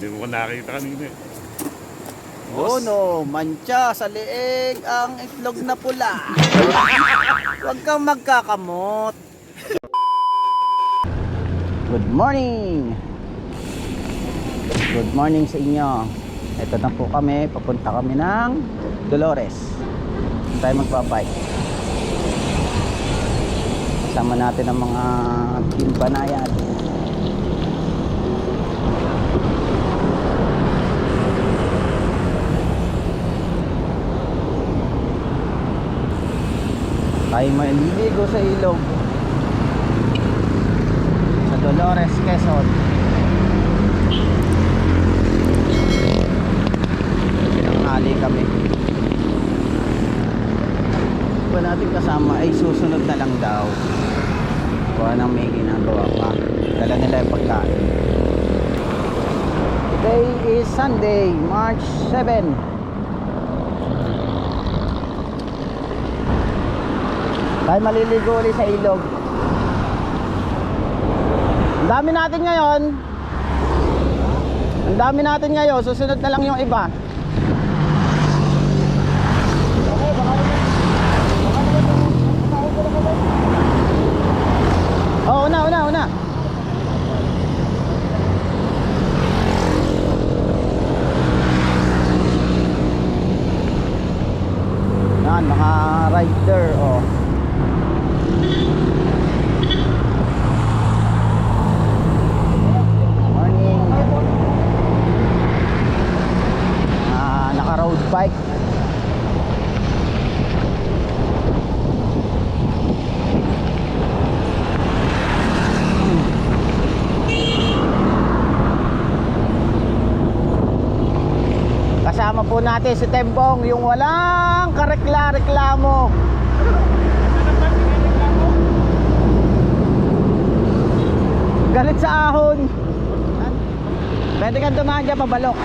Hindi mo ko nakita kanina eh. Oh no, mancha sa leeg ang itlog na pula. Huwag kang magkakamot. Good morning. Good morning sa inyo. Ito na po kami, papunta kami ng Dolores. Tayo magbabike. Kasama natin ang mga team Banayad. Tayo maliligo sa ilog sa Dolores, Quezon. Pinanghali kami. Iba natin kasama ay susunod na lang daw. Kuha nang may ginagawa pa. Dala nila yung pagkain. Today is Sunday, March 7. Tayo maliligo ulit sa ilog. Ang dami natin ngayon. Ang dami natin ngayon. Susunod na lang yung iba. Oh, una. Yan, mga rider, oh. Road bike. Kasama po natin si Tembong, yung walang karekla-reklamo. Galit sa ahon. Pwede kang dumaan dyan pabalok.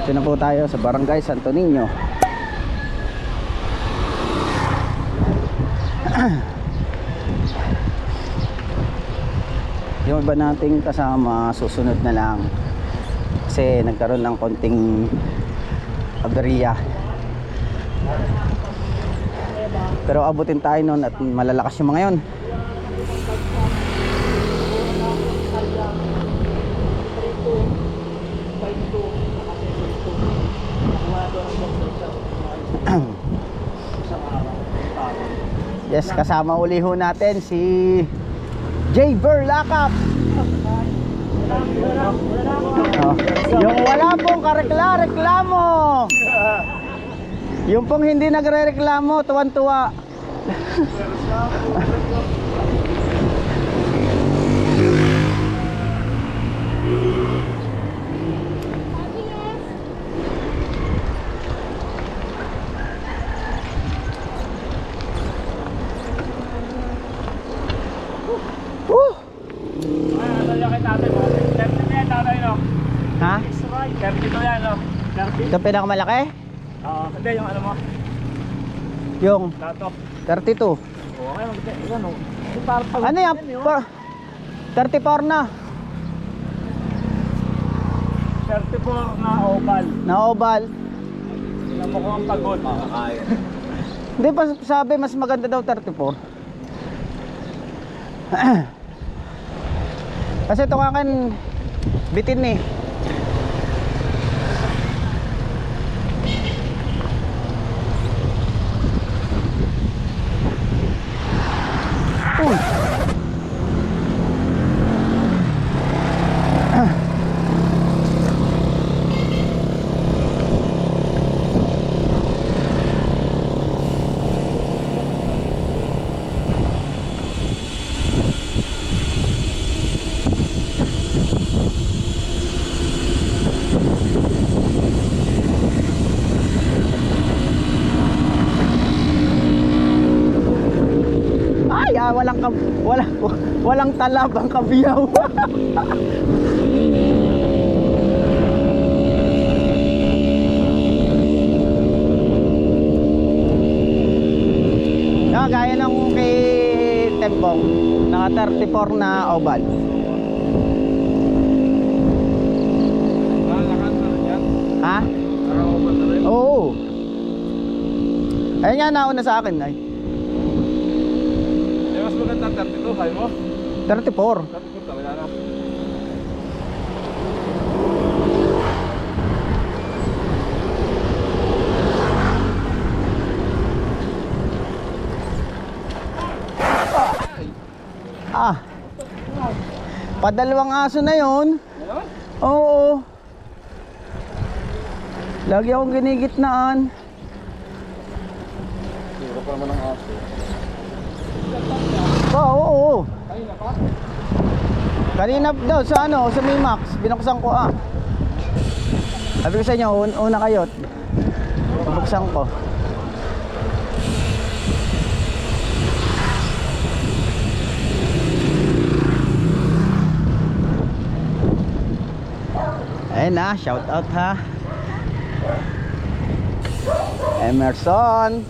Ito na po tayo sa Barangay Santo Niño. Yung iba nating kasama susunod na lang kasi nagkaroon ng konting aberya, pero abutin tayo nun at malalakas yung mga yon. Yes, kasama uli ho natin si Jay Berlakap. Oh, yung wala pong karekla-reklamo. Yung pong hindi nagre-reklamo, tuwan-tuwa. Ha? Dito yan, no? Ito pinakamalaki? Oo, hindi yung ano mo. Yung Dato. 32. Okay, ano? Ano yan? 34 na. 34 na oval. Na oval. Alam mo ko ang pagod. Makakaya. Hindi pa sabi mas maganda daw 34. Kasi ito nga kan bitin eh. Uy. walang talab ang kabiyaw. Naka 34 na oval. Nalakan na rin yan. Ha? Naka-oval na rin. Oo. Ayun nga, nauna sa akin ay. Eh, mas maganda 32, sabi mo? 34. 32 talaga na. Ah. Padalawang aso na yon. Ayun? Oo. Lagi akong ginigitnaan. Siro pa naman ang aso. Oo. Ay, naka. Kanina daw sa ano, sa Mimax, binuksan ko ah. Sabi ko sa inyo, una kayo. Binuksan ko. Ayun na, shout out ha. Emerson.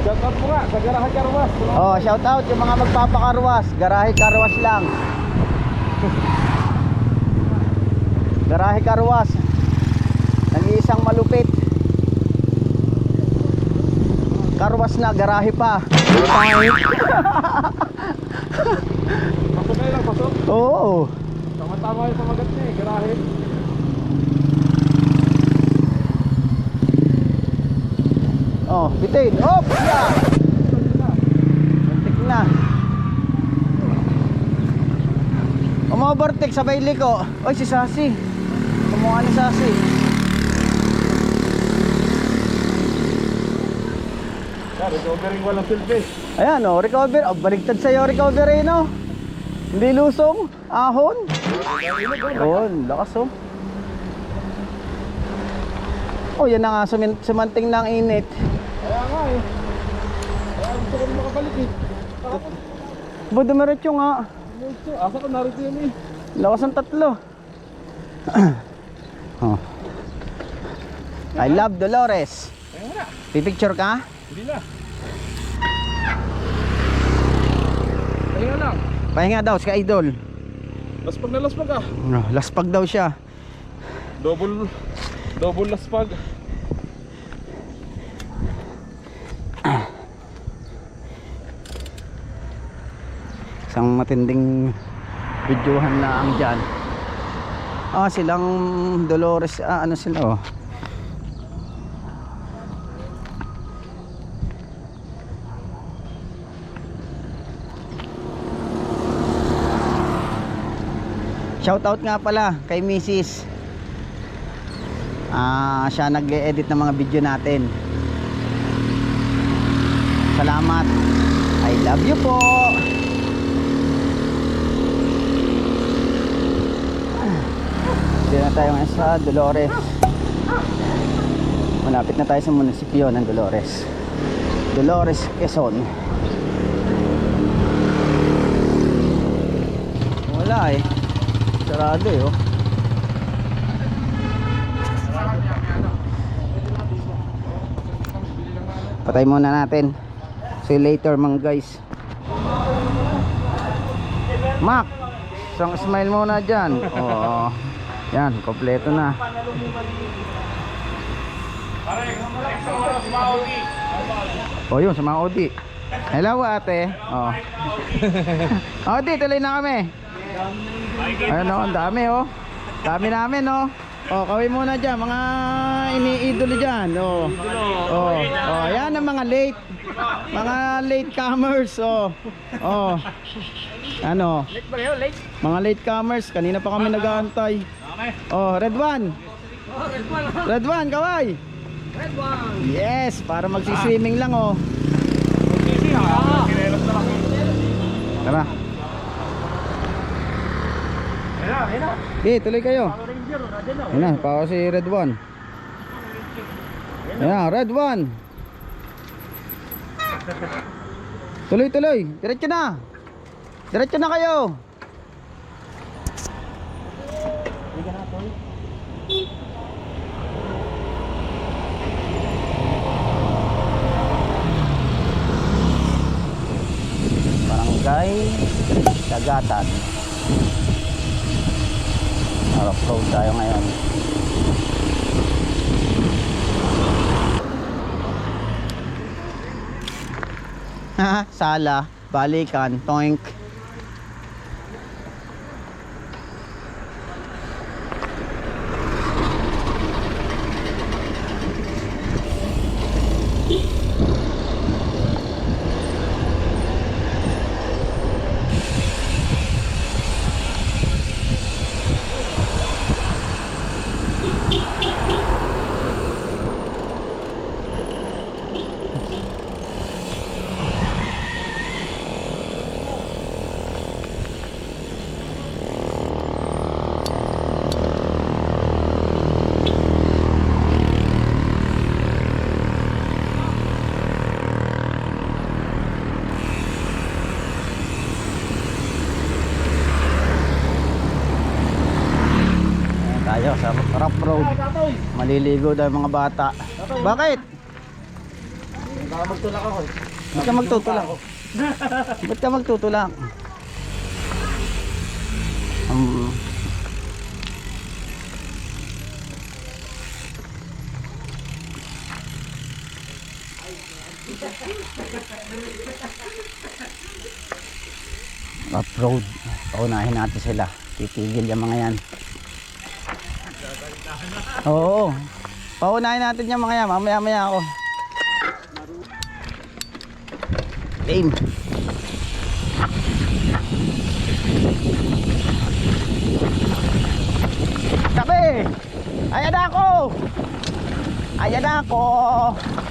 Shout out mo nga, sa garahe karwas. Oh, shout out yung mga magpapakarwas. Garahe karwas lang. Garahe karwas. Nag-iisang malupit. Karwas na, garahe pa. Pasok kayo lang, pasok. Oo. Tama-tama yung pamagat niya eh, garahe. Oh, bitin. Op! Yeah! Muntik na. Umovertake sabay liko. Oy, si Sasi. Kumuha ni Sasi. Yeah, recovering walang silbi. Ayan oh, recover. Oh, baligtad sa'yo recovery no. Hindi lusong. Ahon. Oh, lakas oh. Oh, yan na nga. Sumanting ng init. Kaya nga eh. Kaya gusto ko rin makabalik eh. Budumiretso nga. Asa ko narito yun eh. Lakas ng tatlo. Oh. I love Dolores. Kaya nga na. Pipicture ka? Hindi na. Kaya nga lang. Pahinga daw si Idol. Laspag na laspag ah. Laspag daw siya. Double laspag. Isang matinding videohan na ang dyan. Ah, silang Dolores. Ah, ano sila oh. Shoutout nga pala kay Mrs. Siya nag-edit ng mga video natin. Salamat. I love you po. Dito na tayo ngayon sa Dolores. Malapit na tayo sa munisipyo ng Dolores. Dolores, Quezon. Wala eh. Sarado eh oh. Patay muna natin. See you later mga guys. Mac, isang smile muna dyan. Oo. Yan, kompleto na. O yun, sa mga Odi. Hello ate. Oh. Odi, tuloy na kami. Ayun o, ang dami o. Dami namin o. O, kawin muna dyan, mga iniidolo dyan. O, yan ang mga late. Mga late comers. O, ano. Mga late comers, kanina pa kami nag-aantay. Oh, red one. Red one, kaway. Red one. Yes, para magsiswimming lang oh. Tara. Okay, tuloy kayo. Ayan na, pa si red one. Ayan, red one. Tuloy, tuloy. Diretso na. Diretso na kayo. dagatan. Off-road tayo ngayon. Haha, sala, balikan, toink. Tayo sa rough road. Maliligo daw yung mga bata. Bakit? Baka magtulak ako. Ba't ka magtutulak? Ba't ka magtutulak? Rough road. Paunahin natin sila. Titigil yung mga yan. Oo. Paunahin natin yung mga yan. Mamaya-maya ako. Game. Tabi! Ayan na ako! Ayan na ako!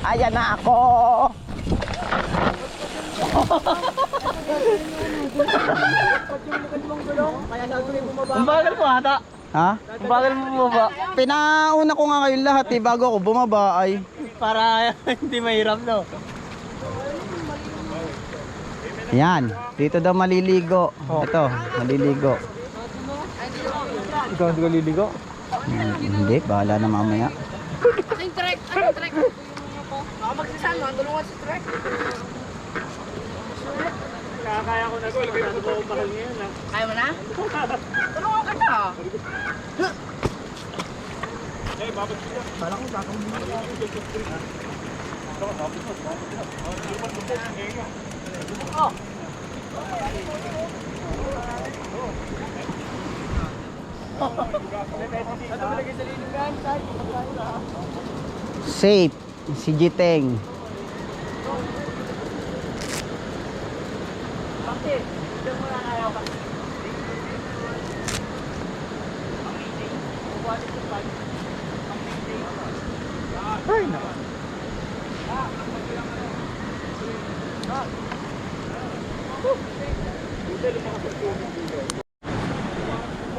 Ayan na ako! Ang bagal po ata. Ha? Ang bagal mo bumaba. Pinauna ko nga kayo lahat eh, bago ako bumaba ay. Para hindi mahirap, no? Yan, dito daw maliligo. Ito, maliligo. Ikaw hindi ko liligo? Hindi, bahala na mamaya. Yung trek, ano trek? Baka magsasama, tulungan sa trek. Kaya ko na ko, lagay ko pa bakal ngayon, ha? Kaya mo na? Tulungan kita. Safe, si Jiteng.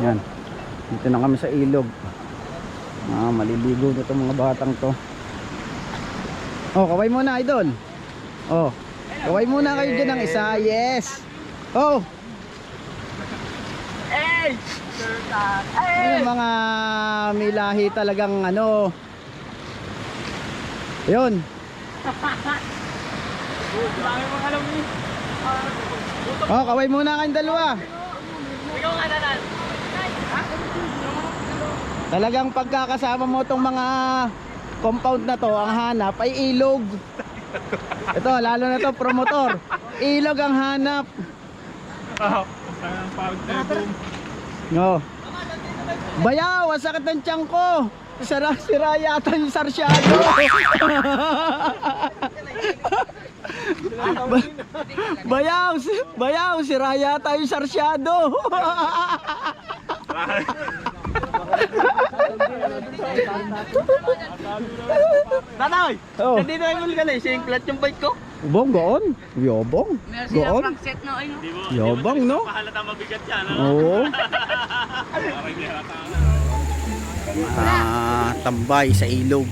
Yan. Dito na kami sa ilog. Maliligo na itong mga batang to. Oh, kaway muna, idol. Oh, kaway muna kayo dyan ng isa. Yes. Oh. Hey! Yung mga may lahi talagang ano. Yun. Oh, kaway muna kayong dalawa. Ikaw nga nanan. Talagang pagkakasama mo tong mga compound na to, ang hanap ay ilog. Ito, lalo na to promotor. Ilog ang hanap. No. Bayaw, ang sakit ng tiyan ko. Sira yata yung sarsyado. Bayaw, sira yata yung sarsyado. Tatoy! Oh. Nandito ay mulga na, siya yung clutch yung bike ko. Bong, goon. Yobong. Meron silang Goon. prank set na ano. Yobong, no? Pahalata mabigat yan, Oo. Tambay sa ilog.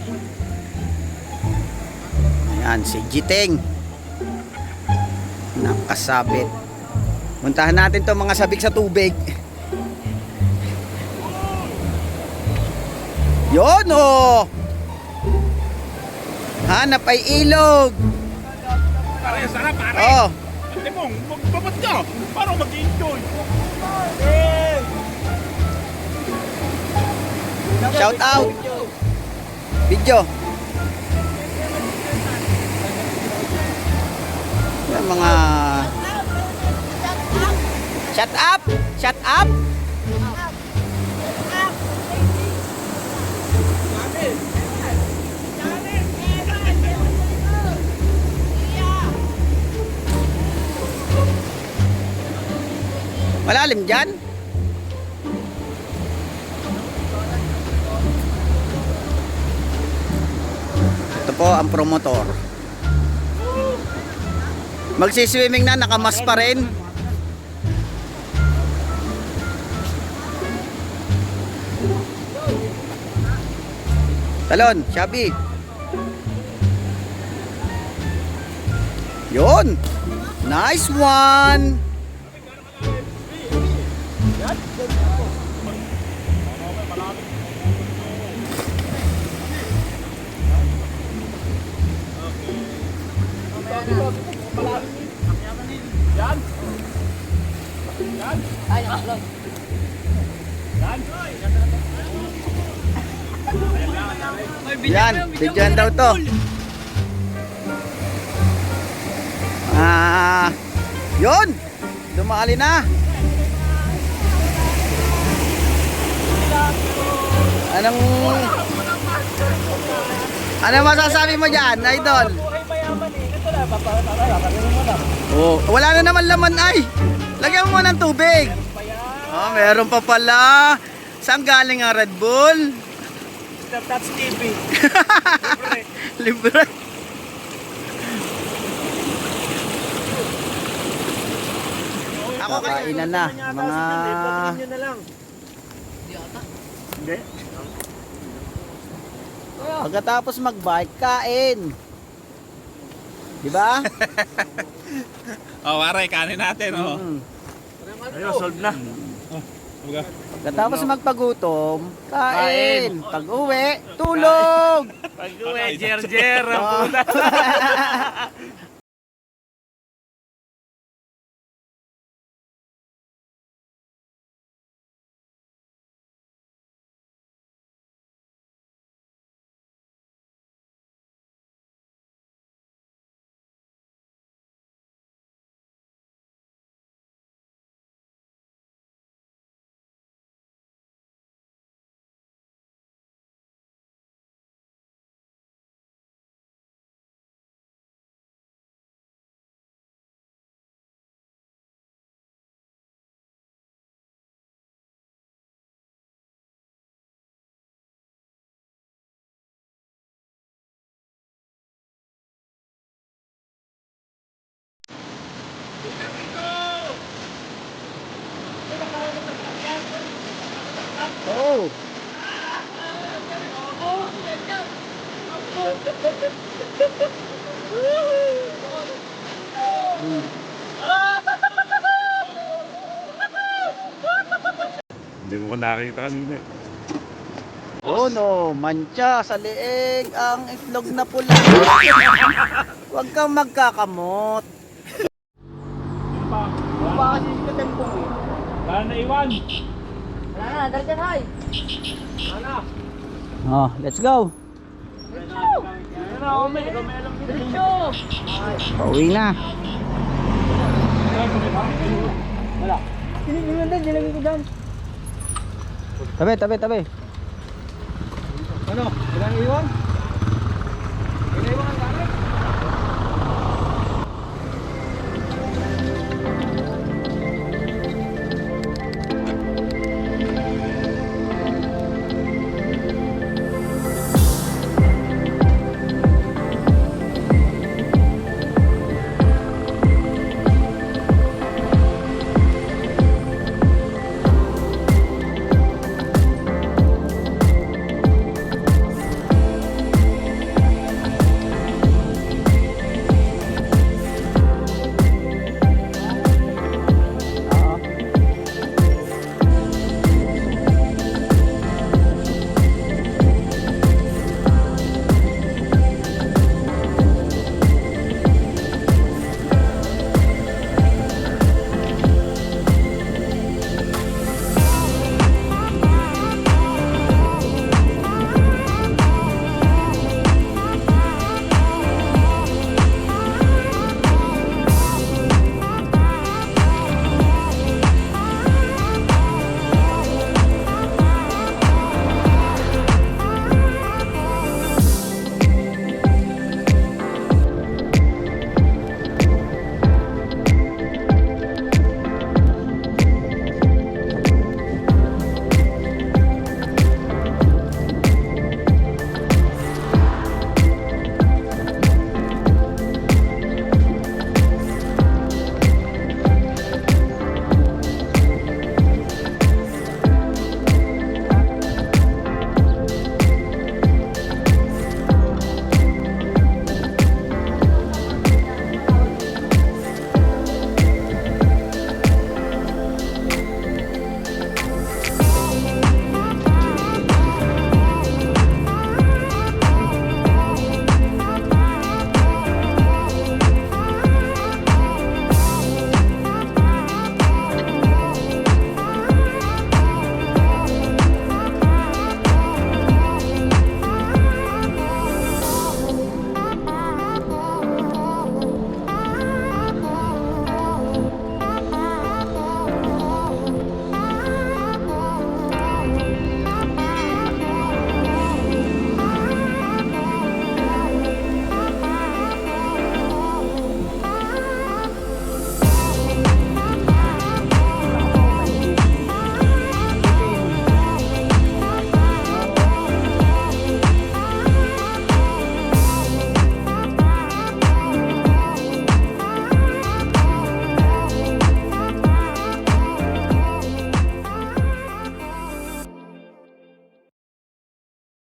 Ayan, si Jiteng. Nakasabit. Puntahan natin to mga sabik sa tubig. Yun, oh! Hanap ay ilog. Pare, sarap pare. Oh, Hindi mo, magbabat ka. Parang Shout out. Video. Yung mga shut up. Shut up. Malalim dyan. Ito po ang promotor. Magsiswimming na, nakamas pa rin. Talon, Shabby. Yun. Nice one. Ay, nakalog. Yan, bigyan daw to. Yun. Dumali na. Ano masasabi mo dyan, idol? Oh, wala na naman laman ay. Lagyan mo ng tubig. Oh, meron pa pala. Saan galing ang Red Bull? That's TV. Libre. Ako kainan na mga Hindi. pagkatapos mag-bike kain. Di ba? Oh, waray, kanin natin, oh. Ayun, solve na. Pagkatapos magpagutom, kain. Pag-uwi, tulog. Pag-uwi, jer-jer. Oh. Oh. Hindi mo ko nakita kanina. Oh no, mancha sa leeg ang itlog na pula. Huwag kang magkakamot. Wala na iwan. Wala na, dalikan hay. Oh, let's go. Diretso. Pauwi na. Nilagay ko dyan. Tabi, tabi, tabi. Ano? Wala na iwan?